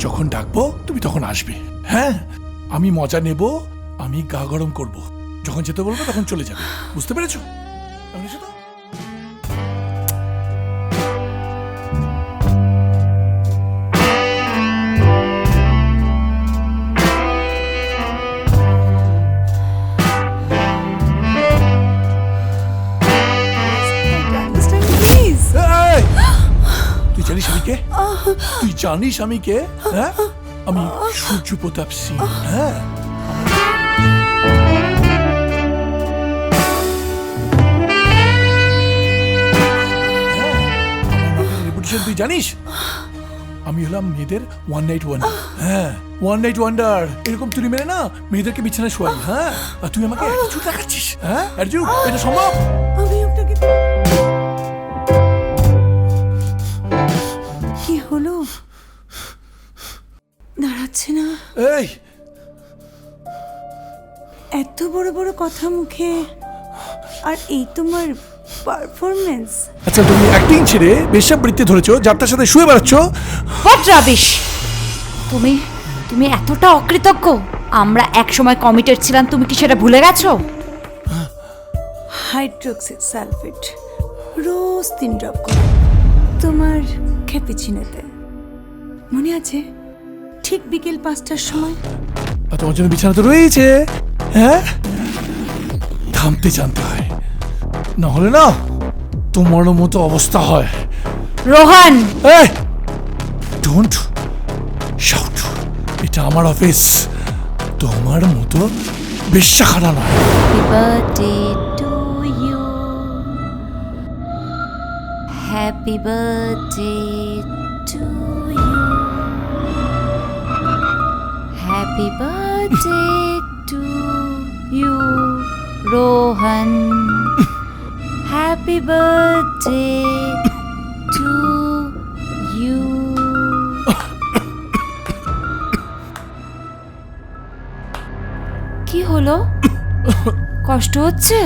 যখন ডাকবো তুমি তখন আসবে। হ্যাঁ, আমি মজা নেব, আমি গা গরম করব, যখন যেতে বলবো তখন চলে যাবে। বুঝতে পেরেছো? এখন এসো তো। এই! তুই জানিস আমি কে? তুই জানিস আমি কে? হ্যাঁ, আমি সূর্য প্রতাপ সিং। হ্যাঁ, রেপুটেশন তুই জানিস? আমি হলাম মেয়েদের ওয়ান নাইট ওয়ান্ডার। হ্যাঁ, ওয়ান নাইট ওয়ান্ডার। এরকম তুই মেরে না মেয়েদেরকে বিছানায় শোয়াই। হ্যাঁ, আর তুই আমাকে অ্যাটিটিউড দেখাচ্ছিস। হ্যাঁ, অ্যাটিটিউড, এটা সম্ভব? আমি আপনাকে কি হলো? দাঁড়াচ্ছে না। এই, এত বড় বড় কথা মুখে, আর এই তোমার পারফরমেন্স। আচ্ছা তুমি অ্যাক্টিং ছেড়ে বেশ্যাবৃত্তি ধরেছো, যার সাথে শুয়ে বেড়াচ্ছ। What rubbish! তুমি তুমি এতটা অকৃতজ্ঞ? আমরা এক সময় কমিটেড ছিলাম, তুমি কি সেটা ভুলে গেছো? হাইড্রোক্সিড সালফেট রোজ 3 ড্রপ করো তোমার ক্যাপুচিনোতে, মনে আছে? ঠিক বিকেল 5টার সময়। আর তোমার জন্য বিছানা তো রয়েছে। হ্যাঁ, থামতে জানতে হয়, না হলে না তোমারও মতো অবস্থা হয়। রোহন! এই, ডোন্ট শাউট, এটা আমার অফিস, তোমার মতো বেশ্যাখানা নয়। Happy birthday to you, happy birthday to you, happy birthday to you Rohan, happy birthday to you. কি হলো? কষ্ট হচ্ছে?